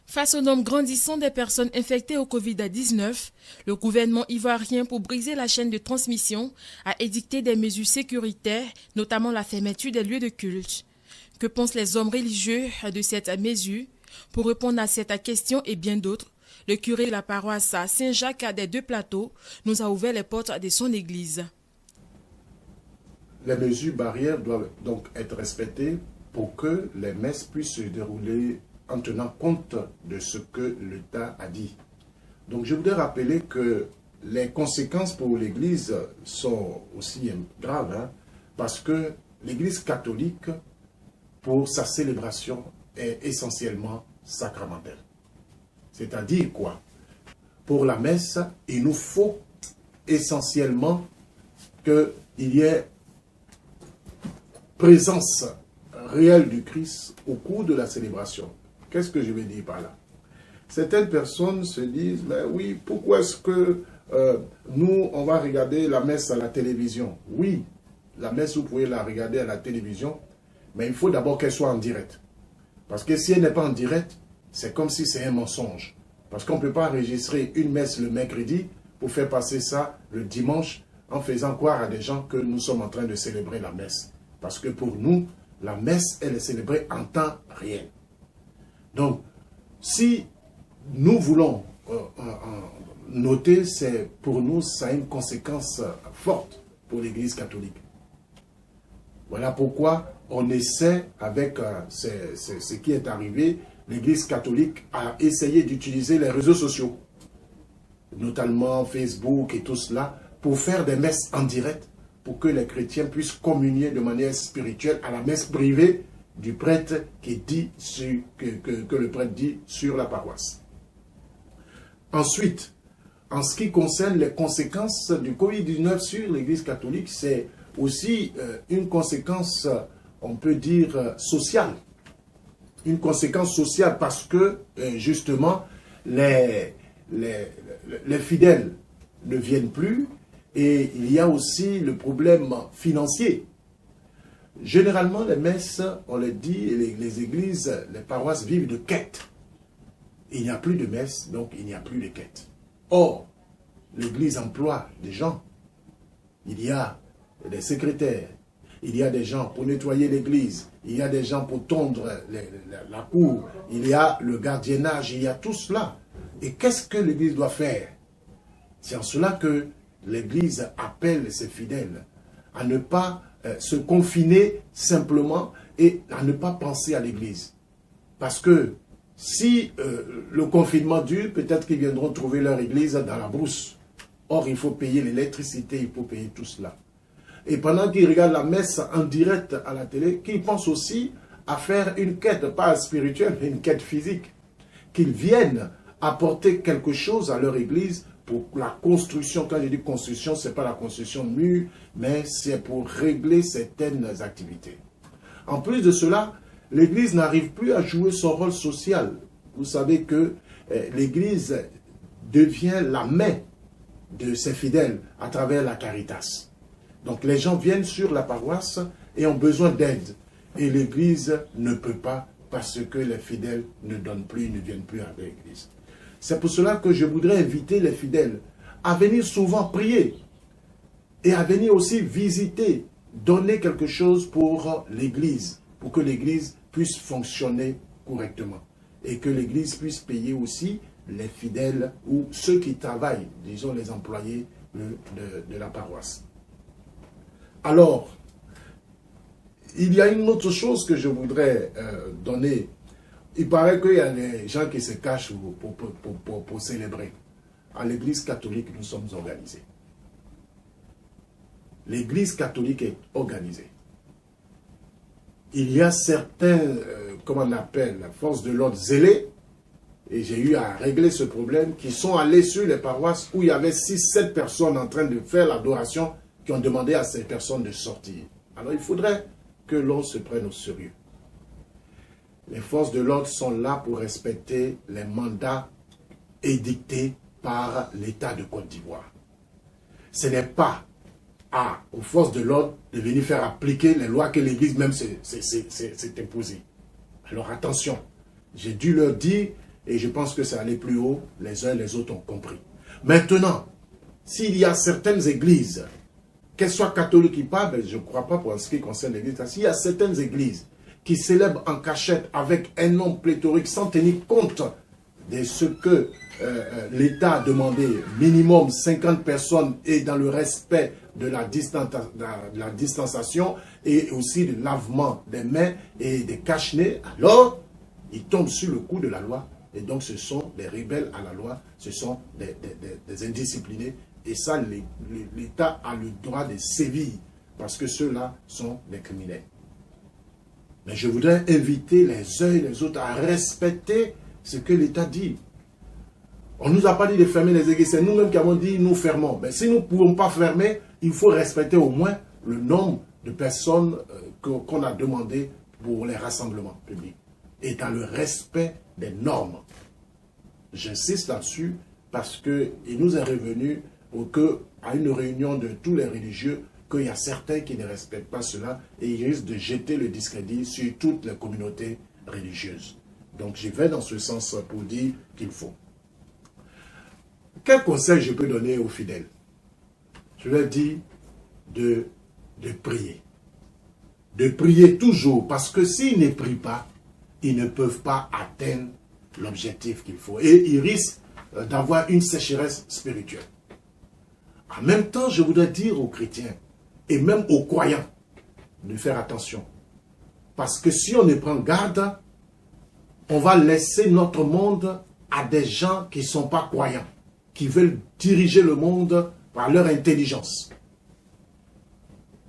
Face au nombre grandissant des personnes infectées au Covid-19, le gouvernement ivoirien, pour briser la chaîne de transmission, a édicté des mesures sécuritaires, notamment la fermeture des lieux de culte. Que pensent les hommes religieux de cette mesure? Pour répondre à cette question et bien d'autres, le curé de la paroisse à Saint-Jacques des Deux Plateaux nous a ouvert les portes de son église. Les mesures barrières doivent donc être respectées pour que les messes puissent se dérouler en tenant compte de ce que l'État a dit. Donc je voudrais rappeler que les conséquences pour l'Église sont aussi graves, parce que l'Église catholique, pour sa célébration, est essentiellement sacramentelle. C'est-à-dire quoi? Pour la messe, il nous faut essentiellement qu'il y ait présence réelle du Christ au cours de la célébration. Qu'est-ce que je veux dire par là? Certaines personnes se disent, mais oui, pourquoi est-ce que nous, on va regarder la messe à la télévision? Oui, la messe, vous pouvez la regarder à la télévision, mais il faut d'abord qu'elle soit en direct. Parce que si elle n'est pas en direct, c'est comme si c'est un mensonge. Parce qu'on ne peut pas enregistrer une messe le mercredi pour faire passer ça le dimanche en faisant croire à des gens que nous sommes en train de célébrer la messe. Parce que pour nous, la messe, elle est célébrée en temps réel. Donc, si nous voulons noter, pour nous, ça a une conséquence forte pour l'Église catholique. Voilà pourquoi on essaie, avec ce qui est arrivé, l'Église catholique a essayé d'utiliser les réseaux sociaux, notamment Facebook et tout cela, pour faire des messes en direct, pour que les chrétiens puissent communier de manière spirituelle à la messe privée du prêtre qui dit que le prêtre dit sur la paroisse. Ensuite, en ce qui concerne les conséquences du Covid-19 sur l'Église catholique, c'est aussi une conséquence, on peut dire, sociale. Une conséquence sociale parce que, justement, les fidèles ne viennent plus et il y a aussi le problème financier. Généralement, les messes, on le dit, les églises, les paroisses vivent de quêtes. Il n'y a plus de messes, donc il n'y a plus de quêtes. Or, l'église emploie des gens. Il y a des secrétaires, il y a des gens pour nettoyer l'église, il y a des gens pour tondre la cour, il y a le gardiennage, il y a tout cela. Et qu'est-ce que l'église doit faire? C'est en cela que l'église appelle ses fidèles à ne pas se confiner simplement et à ne pas penser à l'église. Parce que si le confinement dure, peut-être qu'ils viendront trouver leur église dans la brousse. Or, il faut payer l'électricité, il faut payer tout cela. Et pendant qu'ils regardent la messe en direct à la télé, qu'ils pensent aussi à faire une quête, pas spirituelle, mais une quête physique. Qu'ils viennent apporter quelque chose à leur église pour la construction. Quand je dis construction, ce n'est pas la construction de murs, mais c'est pour régler certaines activités. En plus de cela, l'église n'arrive plus à jouer son rôle social. Vous savez que l'église devient la main de ses fidèles à travers la caritas. Donc les gens viennent sur la paroisse et ont besoin d'aide. Et l'église ne peut pas parce que les fidèles ne donnent plus, ne viennent plus à l'église. C'est pour cela que je voudrais inviter les fidèles à venir souvent prier et à venir aussi visiter, donner quelque chose pour l'église, pour que l'église puisse fonctionner correctement et que l'église puisse payer aussi les fidèles ou ceux qui travaillent, disons les employés de la paroisse. Alors, il y a une autre chose que je voudrais donner. Il paraît qu'il y a des gens qui se cachent pour célébrer. À l'église catholique, nous sommes organisés. L'église catholique est organisée. Il y a certains, comment on appelle, la force de l'ordre zélés, et j'ai eu à régler ce problème, qui sont allés sur les paroisses où il y avait 6-7 personnes en train de faire l'adoration, qui ont demandé à ces personnes de sortir. Alors il faudrait que l'on se prenne au sérieux. Les forces de l'ordre sont là pour respecter les mandats édictés par l'État de Côte d'Ivoire. Ce n'est pas aux forces de l'ordre de venir faire appliquer les lois que l'Église même s'est imposées. Alors attention, j'ai dû leur dire Et je pense que c'est allé plus haut, les uns et les autres ont compris. Maintenant, s'il y a certaines églises, qu'elles soient catholiques ou pas, ben je ne crois pas pour ce qui concerne l'église, s'il y a certaines églises qui célèbrent en cachette avec un nombre pléthorique sans tenir compte de ce que l'État a demandé, minimum 50 personnes et dans le respect de la distanciation et aussi du lavement des mains et des cache-nez, alors ils tombent sur le coup de la loi. Et donc ce sont des rebelles à la loi, ce sont des indisciplinés. Et ça, l'État a le droit de sévir parce que ceux-là sont des criminels. Mais je voudrais inviter les uns et les autres à respecter ce que l'État dit. On ne nous a pas dit de fermer les églises, c'est nous-mêmes qui avons dit nous fermons. Mais si nous ne pouvons pas fermer, il faut respecter au moins le nombre de personnes qu'on a demandé pour les rassemblements publics. Et dans le respect des normes. J'insiste là-dessus parce qu'il nous est revenu à une réunion de tous les religieux qu'il y a certains qui ne respectent pas cela et ils risquent de jeter le discrédit sur toutes les communautés religieuses. Donc je vais dans ce sens pour dire qu'il faut. Quel conseil je peux donner aux fidèles? Je leur dis de prier. De prier toujours, parce que s'ils ne prient pas, ils ne peuvent pas atteindre l'objectif qu'il faut. Et ils risquent d'avoir une sécheresse spirituelle. En même temps, je voudrais dire aux chrétiens, et même aux croyants, de faire attention. Parce que si on ne prend garde, on va laisser notre monde à des gens qui ne sont pas croyants, qui veulent diriger le monde par leur intelligence.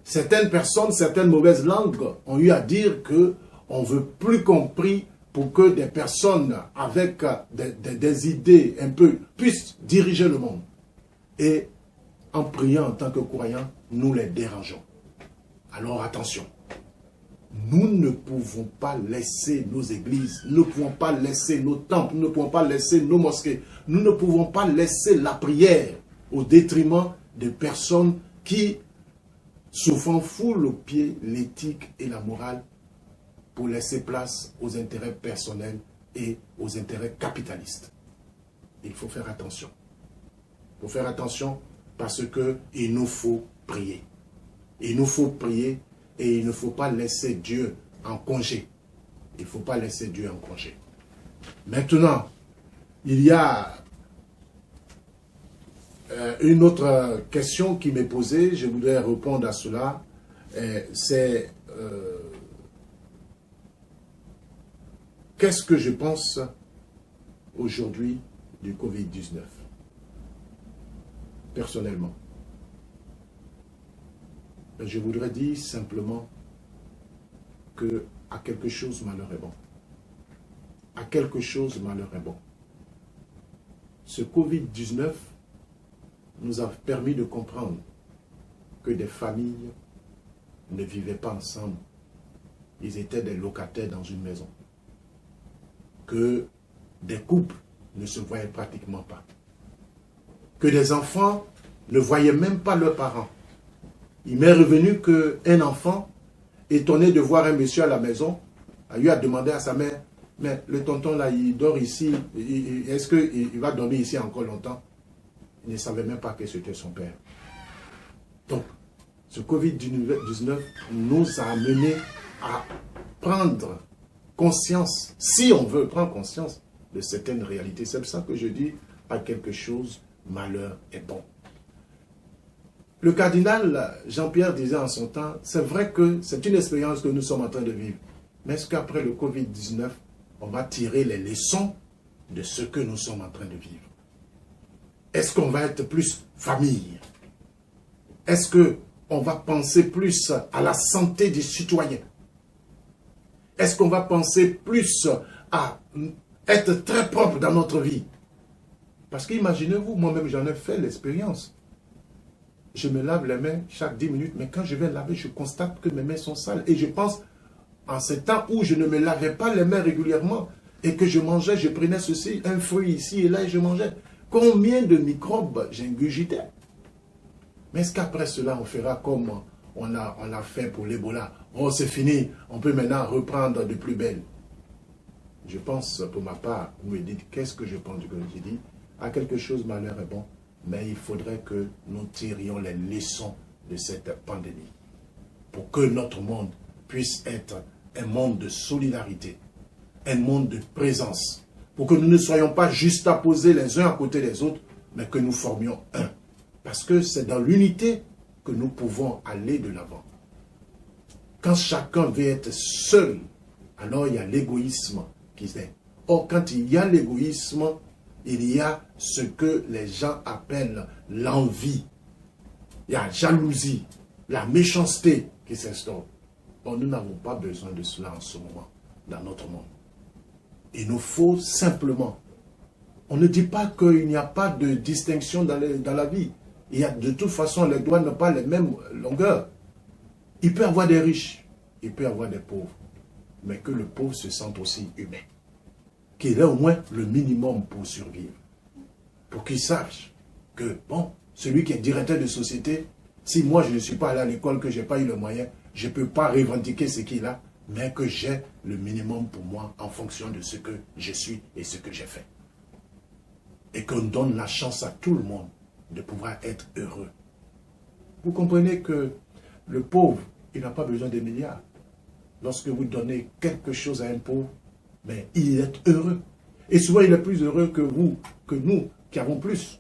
Certaines personnes, certaines mauvaises langues ont eu à dire qu'on ne veut plus qu'on prie pour que des personnes avec des idées un peu puissent diriger le monde. Et en priant en tant que croyants, nous les dérangeons. Alors attention, nous ne pouvons pas laisser nos églises, nous ne pouvons pas laisser nos temples, nous ne pouvons pas laisser nos mosquées, nous ne pouvons pas laisser la prière au détriment de personnes qui se font foule aux pieds l'éthique et la morale pour laisser place aux intérêts personnels et aux intérêts capitalistes. Il faut faire attention. Il faut faire attention parce qu'il nous faut prier. Il nous faut prier et il ne faut pas laisser Dieu en congé. Il ne faut pas laisser Dieu en congé. Maintenant, il y a une autre question qui m'est posée. Je voudrais répondre à cela. C'est qu'est-ce que je pense aujourd'hui du Covid-19 ? Personnellement. Je voudrais dire simplement que à quelque chose malheur est bon. À quelque chose malheur est bon. Ce Covid-19 nous a permis de comprendre que des familles ne vivaient pas ensemble. Ils étaient des locataires dans une maison. Que des couples ne se voyaient pratiquement pas. Que des enfants ne voyaient même pas leurs parents. Il m'est revenu qu'un enfant, étonné de voir un monsieur à la maison, a eu à demander à sa mère, mais le tonton là, il dort ici, est-ce qu'il va dormir ici encore longtemps? Il ne savait même pas que c'était son père. Donc, ce Covid-19 nous a amené à prendre conscience, si on veut prendre conscience de certaines réalités. C'est pour ça que je dis à quelque chose, malheur est bon. Le cardinal Jean-Pierre disait en son temps, c'est vrai que c'est une expérience que nous sommes en train de vivre. Mais est-ce qu'après le Covid-19, on va tirer les leçons de ce que nous sommes en train de vivre? Est-ce qu'on va être plus famille? Est-ce qu'on va penser plus à la santé des citoyens? Est-ce qu'on va penser plus à être très propre dans notre vie? Parce qu'imaginez-vous, moi-même j'en ai fait l'expérience. Je me lave les mains chaque 10 minutes, mais quand je vais laver, je constate que mes mains sont sales. Et je pense, en ce temps où je ne me lavais pas les mains régulièrement, et que je mangeais, je prenais ceci, un fruit ici et là, et je mangeais. Combien de microbes j'ingurgitais? Mais est-ce qu'après cela, on fera comme on a fait pour l'Ebola? Oh, c'est fini, on peut maintenant reprendre de plus belle. je pense pour ma part, vous me dites qu'est-ce que je pense du Covid. J'ai dit, à quelque chose, malheur est bon, mais il faudrait que nous tirions les leçons de cette pandémie pour que notre monde puisse être un monde de solidarité, un monde de présence, pour que nous ne soyons pas juxtaposés les uns à côté des autres, mais que nous formions un. Parce que c'est dans l'unité que nous pouvons aller de l'avant. Quand chacun veut être seul, alors il y a l'égoïsme qui est. Or, quand il y a l'égoïsme, il y a ce que les gens appellent l'envie. Il y a la jalousie, la méchanceté qui s'instaure. Or, nous n'avons pas besoin de cela en ce moment, dans notre monde. Il nous faut simplement. On ne dit pas qu'il n'y a pas de distinction dans la vie. Il y a de toute façon, les doigts n'ont pas les mêmes longueurs. Il peut y avoir des riches, il peut y avoir des pauvres. Mais que le pauvre se sente aussi humain. Qu'il ait au moins le minimum pour survivre. Pour qu'il sache que, bon, celui qui est directeur de société, si moi je ne suis pas allé à l'école, que je n'ai pas eu le moyen, je ne peux pas revendiquer ce qu'il a, mais que j'ai le minimum pour moi en fonction de ce que je suis et ce que j'ai fait. Et qu'on donne la chance à tout le monde de pouvoir être heureux. Vous comprenez que le pauvre, il n'a pas besoin de milliards. Lorsque vous donnez quelque chose à un pauvre, mais il est heureux. Et souvent, il est plus heureux que vous, que nous, qui avons plus.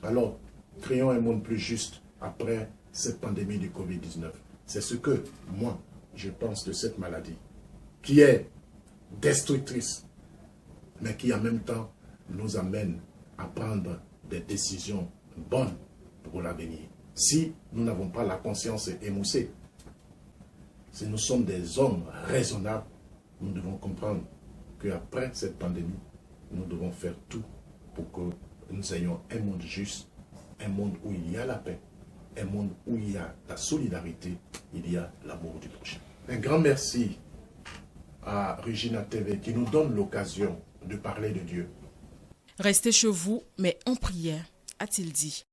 Alors, créons un monde plus juste après cette pandémie du Covid-19. C'est ce que, moi, je pense de cette maladie, qui est destructrice, mais qui en même temps nous amène à prendre des décisions bonnes pour l'avenir. Si nous n'avons pas la conscience émoussée, si nous sommes des hommes raisonnables, nous devons comprendre qu'après cette pandémie, nous devons faire tout pour que nous ayons un monde juste, un monde où il y a la paix, un monde où il y a la solidarité, il y a l'amour du prochain. Un grand merci à Regina TV qui nous donne l'occasion de parler de Dieu. Restez chez vous, mais en prière, a-t-il dit.